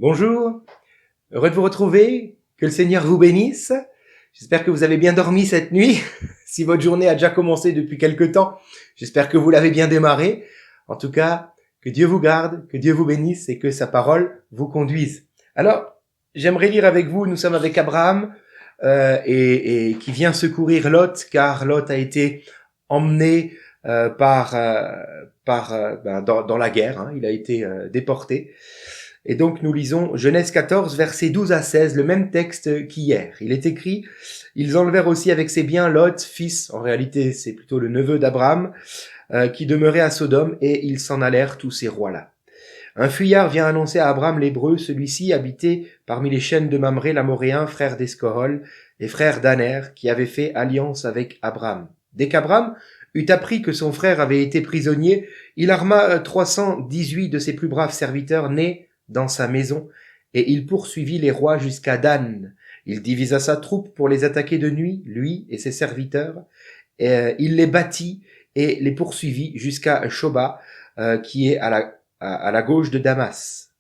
Bonjour, heureux de vous retrouver, que le Seigneur vous bénisse. J'espère que vous avez bien dormi cette nuit. Si votre journée a déjà commencé depuis quelque temps, j'espère que vous l'avez bien démarré. En tout cas, que Dieu vous garde, que Dieu vous bénisse et que sa parole vous conduise. Alors, j'aimerais lire avec vous, nous sommes avec Abraham et qui vient secourir Lot, car Lot a été emmené dans la guerre, hein. Il a été déporté. Et donc nous lisons Genèse 14, versets 12 à 16, le même texte qu'hier. Il est écrit « Ils enlevèrent aussi avec ses biens Lot, fils, en réalité c'est plutôt le neveu d'Abraham, qui demeurait à Sodome, et ils s'en allèrent tous ces rois-là. Un fuyard vient annoncer à Abraham l'Hébreu, celui-ci habitait parmi les chaînes de Mamré, l'Amoréen, frère d'Escorol, et frère d'Aner, qui avait fait alliance avec Abraham. Dès qu'Abraham eut appris que son frère avait été prisonnier, il arma 318 de ses plus braves serviteurs nés dans sa maison, et il poursuivit les rois jusqu'à Dan. Il divisa sa troupe pour les attaquer de nuit, lui et ses serviteurs. Il les battit et les poursuivit jusqu'à Shoba, qui est à la gauche de Damas.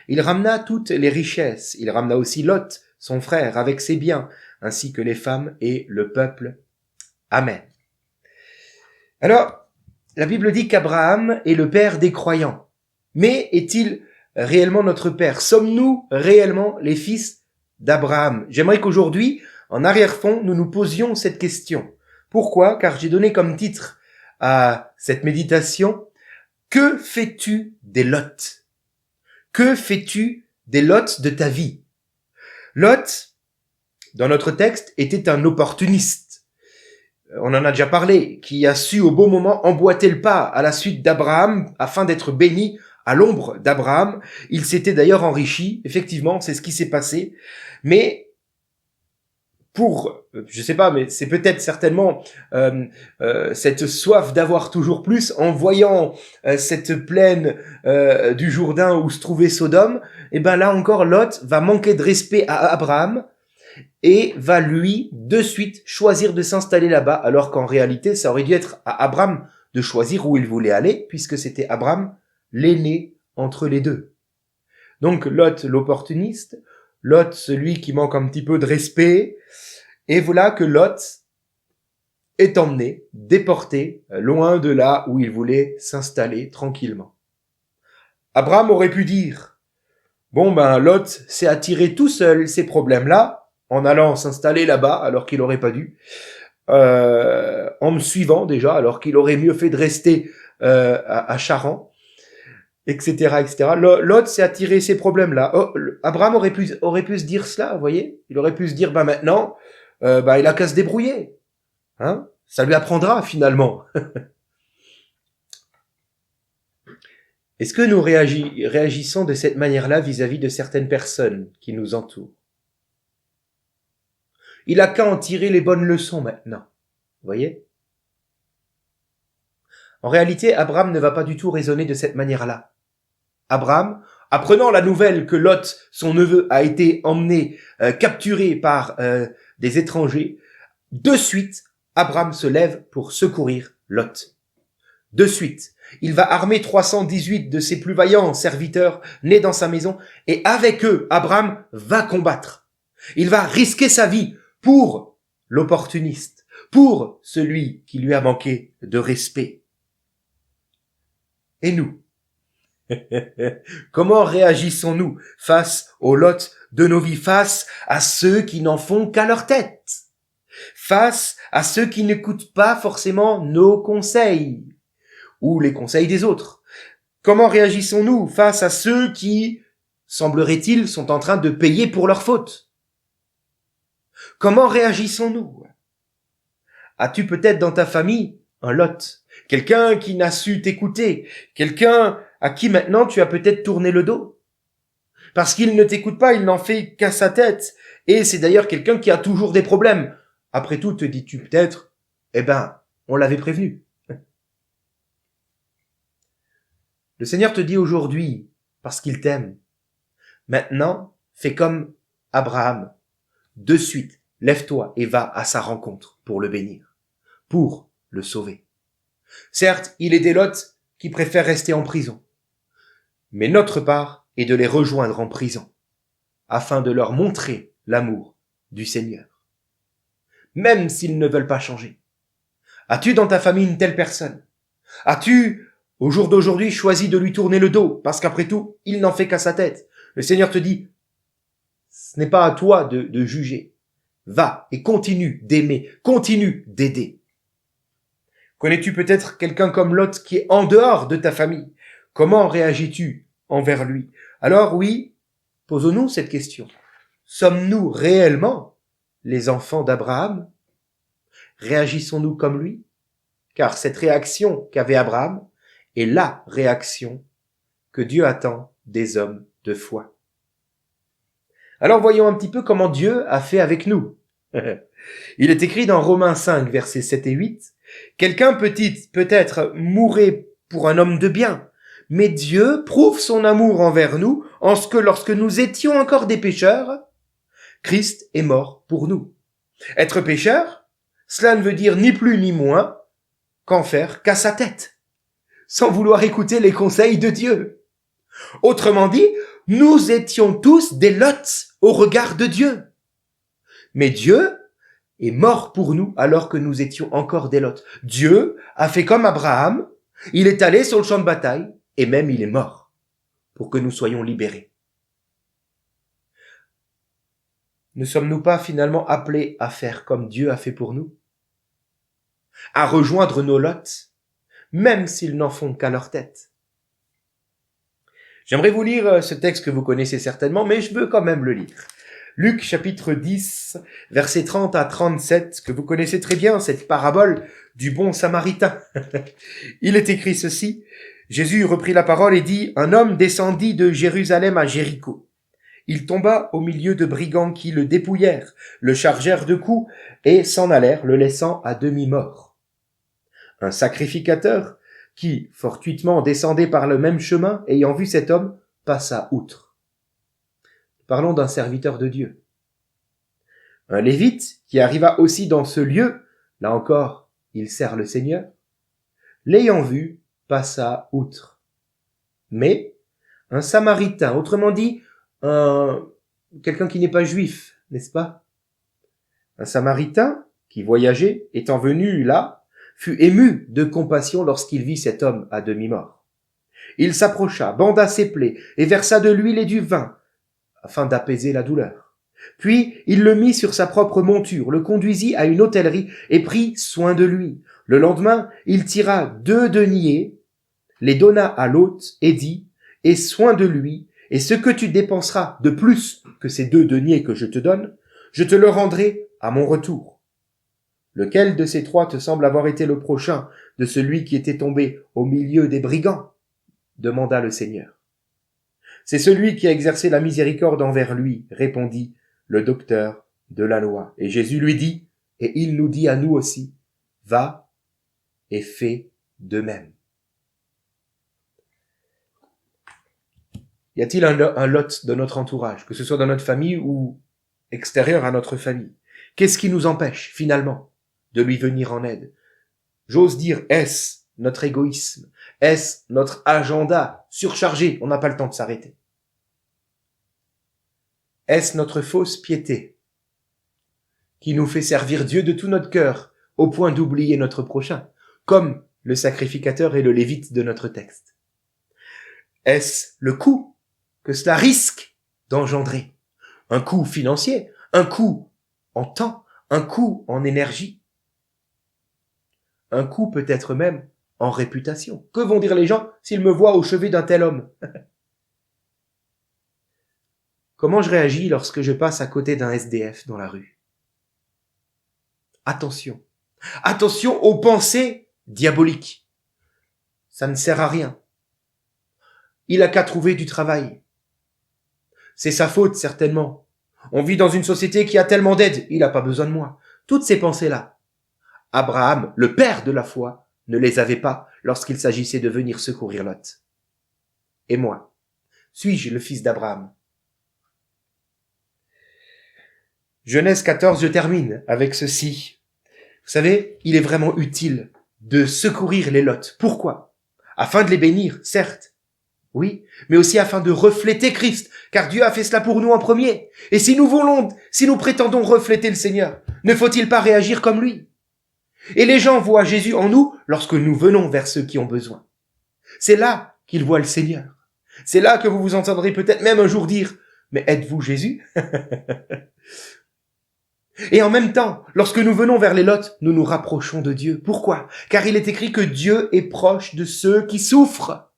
Il ramena toutes les richesses. Il ramena aussi Lot, son frère, avec ses biens, ainsi que les femmes et le peuple. Amen. Alors, la Bible dit qu'Abraham est le père des croyants. Mais est-il réellement notre père? Sommes-nous réellement les fils d'Abraham? J'aimerais qu'aujourd'hui, en arrière-fond, nous nous posions cette question. Pourquoi? Car j'ai donné comme titre à cette méditation « Que fais-tu des Lots ?» Que fais-tu des Lots de ta vie? Lot, dans notre texte, était un opportuniste. On en a déjà parlé, qui a su au bon moment emboîter le pas à la suite d'Abraham afin d'être béni à l'ombre d'Abraham. Il s'était d'ailleurs enrichi, effectivement, c'est ce qui s'est passé. Mais je sais pas, mais c'est peut-être certainement cette soif d'avoir toujours plus, en voyant cette plaine du Jourdain où se trouvait Sodome, et ben là encore Lot va manquer de respect à Abraham et va lui de suite choisir de s'installer là-bas, alors qu'en réalité ça aurait dû être à Abraham de choisir où il voulait aller, puisque c'était Abraham l'aîné entre les deux. Donc Lot l'opportuniste, Lot celui qui manque un petit peu de respect, et voilà que Lot est emmené, déporté, loin de là où il voulait s'installer tranquillement. Abraham aurait pu dire, bon ben Lot s'est attiré tout seul ces problèmes-là, en allant s'installer là-bas alors qu'il aurait pas dû, en me suivant déjà alors qu'il aurait mieux fait de rester à Charan, etc., etc. Lot s'est attiré ces problèmes-là. Abraham aurait pu se dire cela, vous voyez. Il aurait pu se dire, maintenant, il a qu'à se débrouiller. Hein? Ça lui apprendra finalement. Est-ce que nous réagissons de cette manière-là vis-à-vis de certaines personnes qui nous entourent? Il a qu'à en tirer les bonnes leçons maintenant. Vous voyez? En réalité, Abraham ne va pas du tout raisonner de cette manière-là. Abraham, apprenant la nouvelle que Lot, son neveu, a été emmené, capturé par des étrangers, de suite, Abraham se lève pour secourir Lot. De suite, il va armer 318 de ses plus vaillants serviteurs nés dans sa maison, et avec eux, Abraham va combattre. Il va risquer sa vie pour l'opportuniste, pour celui qui lui a manqué de respect. Et nous? Comment réagissons-nous face aux Lot de nos vies, face à ceux qui n'en font qu'à leur tête, face à ceux qui n'écoutent pas forcément nos conseils ou les conseils des autres? Comment réagissons-nous face à ceux qui, semblerait-il, sont en train de payer pour leurs fautes? Comment réagissons-nous? As-tu peut-être dans ta famille un Lot, quelqu'un qui n'a su t'écouter, quelqu'un à qui maintenant tu as peut-être tourné le dos? Parce qu'il ne t'écoute pas, il n'en fait qu'à sa tête. Et c'est d'ailleurs quelqu'un qui a toujours des problèmes. Après tout, te dis-tu peut-être, on l'avait prévenu. Le Seigneur te dit aujourd'hui, parce qu'il t'aime, maintenant, fais comme Abraham. De suite, lève-toi et va à sa rencontre pour le bénir, pour le sauver. Certes, il est des Lots qui préfèrent rester en prison. Mais notre part et de les rejoindre en prison, afin de leur montrer l'amour du Seigneur. Même s'ils ne veulent pas changer. As-tu dans ta famille une telle personne? As-tu, au jour d'aujourd'hui, choisi de lui tourner le dos, parce qu'après tout, il n'en fait qu'à sa tête? Le Seigneur te dit, ce n'est pas à toi de juger. Va et continue d'aimer, continue d'aider. Connais-tu peut-être quelqu'un comme Lot qui est en dehors de ta famille? Comment réagis-tu envers lui? Alors oui, posons-nous cette question. Sommes-nous réellement les enfants d'Abraham? Réagissons-nous comme lui? Car cette réaction qu'avait Abraham est la réaction que Dieu attend des hommes de foi. Alors voyons un petit peu comment Dieu a fait avec nous. Il est écrit dans Romains 5, versets 7 et 8, « Quelqu'un peut-être mourrait pour un homme de bien, mais Dieu prouve son amour envers nous en ce que lorsque nous étions encore des pécheurs, Christ est mort pour nous. » Être pécheur, cela ne veut dire ni plus ni moins qu'en faire qu'à sa tête, sans vouloir écouter les conseils de Dieu. Autrement dit, nous étions tous des Lots au regard de Dieu. Mais Dieu est mort pour nous alors que nous étions encore des Lots. Dieu a fait comme Abraham, il est allé sur le champ de bataille et même il est mort pour que nous soyons libérés. Ne sommes-nous pas finalement appelés à faire comme Dieu a fait pour nous? À rejoindre nos Lots, même s'ils n'en font qu'à leur tête. J'aimerais vous lire ce texte que vous connaissez certainement, mais je veux quand même le lire. Luc chapitre 10, versets 30 à 37, que vous connaissez très bien, cette parabole du bon samaritain. Il est écrit ceci, Jésus reprit la parole et dit, « Un homme descendit de Jérusalem à Jéricho. Il tomba au milieu de brigands qui le dépouillèrent, le chargèrent de coups et s'en allèrent, le laissant à demi-mort. Un sacrificateur qui, fortuitement descendait par le même chemin, ayant vu cet homme, passa outre. » Parlons d'un serviteur de Dieu. Un lévite qui arriva aussi dans ce lieu, là encore, il sert le Seigneur, l'ayant vu, passa outre. Mais un samaritain, autrement dit, quelqu'un qui n'est pas juif, n'est-ce pas? Un samaritain qui voyageait, étant venu là, fut ému de compassion lorsqu'il vit cet homme à demi-mort. Il s'approcha, banda ses plaies et versa de l'huile et du vin, afin d'apaiser la douleur. Puis il le mit sur sa propre monture, le conduisit à une hôtellerie et prit soin de lui. Le lendemain, il tira 2 deniers, les donna à l'hôte et dit, « Aie soin de lui, et ce que tu dépenseras de plus que ces 2 deniers que je te donne, je te le rendrai à mon retour. » Lequel de ces 3 te semble avoir été le prochain de celui qui était tombé au milieu des brigands? Demanda le Seigneur. C'est celui qui a exercé la miséricorde envers lui, répondit le docteur de la loi. Et Jésus lui dit, et il nous dit à nous aussi, va et fais de même. Y a-t-il un Lot de notre entourage, que ce soit dans notre famille ou extérieur à notre famille? Qu'est-ce qui nous empêche, finalement, de lui venir en aide? J'ose dire, est-ce notre égoïsme? Est-ce notre agenda surchargé? On n'a pas le temps de s'arrêter. Est-ce notre fausse piété qui nous fait servir Dieu de tout notre cœur au point d'oublier notre prochain, comme le sacrificateur et le lévite de notre texte? Est-ce le coût que cela risque d'engendrer? Un coût financier, un coût en temps, un coût en énergie, un coût peut-être même en réputation. Que vont dire les gens s'ils me voient au chevet d'un tel homme? Comment je réagis lorsque je passe à côté d'un SDF dans la rue? Attention. Attention aux pensées diaboliques. Ça ne sert à rien. Il a qu'à trouver du travail. C'est sa faute, certainement. On vit dans une société qui a tellement d'aide, il n'a pas besoin de moi. Toutes ces pensées-là. Abraham, le père de la foi, ne les avait pas lorsqu'il s'agissait de venir secourir Lot. Et moi, suis-je le fils d'Abraham? Genèse 14, je termine avec ceci. Vous savez, il est vraiment utile de secourir les Lots. Pourquoi? Afin de les bénir, certes, Oui, mais aussi afin de refléter Christ, car Dieu a fait cela pour nous en premier. Et si nous prétendons refléter le Seigneur, ne faut-il pas réagir comme lui? Et les gens voient Jésus en nous lorsque nous venons vers ceux qui ont besoin. C'est là qu'ils voient le Seigneur. C'est là que vous vous entendrez peut-être même un jour dire, mais êtes-vous Jésus? Et en même temps, lorsque nous venons vers les lots, nous nous rapprochons de Dieu. Pourquoi? Car il est écrit que Dieu est proche de ceux qui souffrent.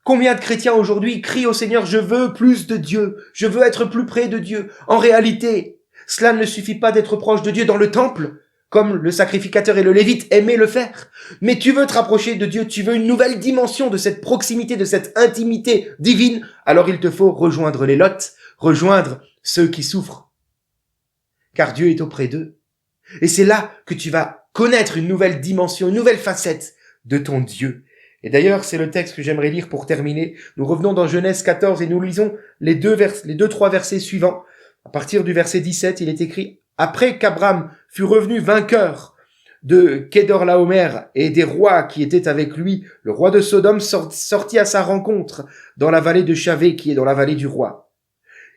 Combien de chrétiens aujourd'hui crient au Seigneur, je veux plus de Dieu, je veux être plus près de Dieu. En réalité, cela ne suffit pas d'être proche de Dieu dans le temple, comme le sacrificateur et le lévite aimaient le faire. Mais tu veux te rapprocher de Dieu, tu veux une nouvelle dimension de cette proximité, de cette intimité divine, alors il te faut rejoindre les lots, rejoindre ceux qui souffrent. Car Dieu est auprès d'eux. Et c'est là que tu vas connaître une nouvelle dimension, une nouvelle facette de ton Dieu. Et d'ailleurs, c'est le texte que j'aimerais lire pour terminer. Nous revenons dans Genèse 14 et nous lisons les trois versets suivants. À partir du verset 17, il est écrit « Après qu'Abraham fut revenu vainqueur de Kedorlaomer et des rois qui étaient avec lui, le roi de Sodome sortit à sa rencontre dans la vallée de Chavé qui est dans la vallée du roi.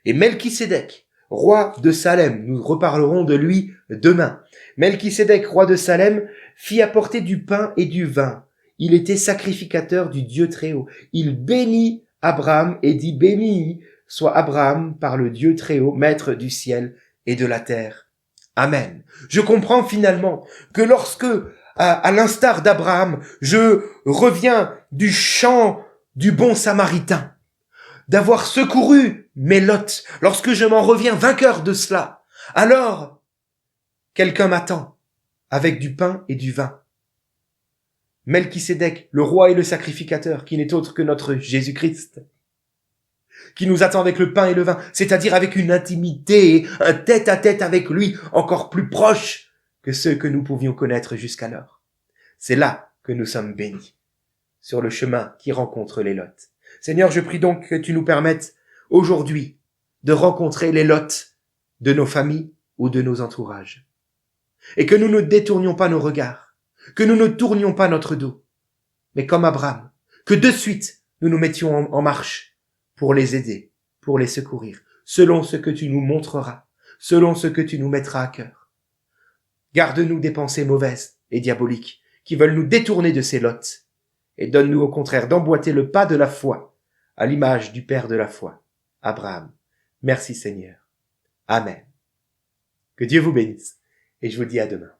Et Melchisédek, roi de Salem, nous reparlerons de lui demain. Melchisédek, roi de Salem, fit apporter du pain et du vin. Il était sacrificateur du Dieu Très-Haut. Il bénit Abraham et dit, béni soit Abraham par le Dieu Très-Haut, maître du ciel et de la terre. Amen. Je comprends finalement que lorsque, à l'instar d'Abraham, je reviens du chant du bon samaritain, d'avoir secouru mes lots, lorsque je m'en reviens vainqueur de cela, alors quelqu'un m'attend avec du pain et du vin. Melchisédek, le roi et le sacrificateur, qui n'est autre que notre Jésus-Christ, qui nous attend avec le pain et le vin, c'est-à-dire avec une intimité, un tête-à-tête avec lui, encore plus proche que ceux que nous pouvions connaître jusqu'alors. C'est là que nous sommes bénis, sur le chemin qui rencontre les lots. Seigneur, je prie donc que tu nous permettes aujourd'hui de rencontrer les lots de nos familles ou de nos entourages. Et que nous ne détournions pas nos regards, que nous ne tournions pas notre dos, mais comme Abraham, que de suite nous nous mettions en marche pour les aider, pour les secourir, selon ce que tu nous montreras, selon ce que tu nous mettras à cœur. Garde-nous des pensées mauvaises et diaboliques qui veulent nous détourner de ces lots, et donne-nous au contraire d'emboîter le pas de la foi, à l'image du Père de la foi, Abraham. Merci Seigneur. Amen. Que Dieu vous bénisse, et je vous dis à demain.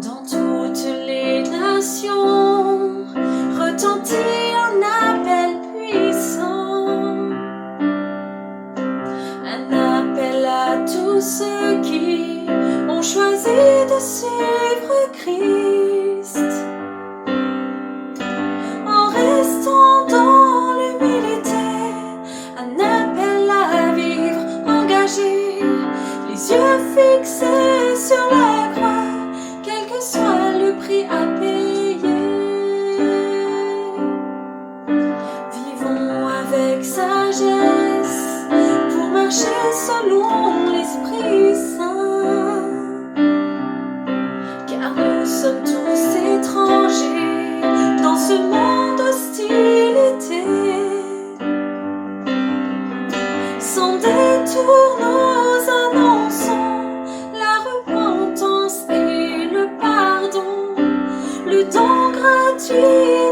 Dans toutes les nations, retentit un appel puissant, un appel à tous ceux qui ont choisi de suivre Christ, en restant dans l'humilité, un appel à vivre engagé, les yeux fixés sur la croix, quel que soit le prix à payer. Vivons avec sagesse pour marcher selon l'Esprit Saint, car nous sommes tous étrangers dans ce monde d'hostilité. Sans détour, nous annonçons la repentance et le pardon, le don gratuit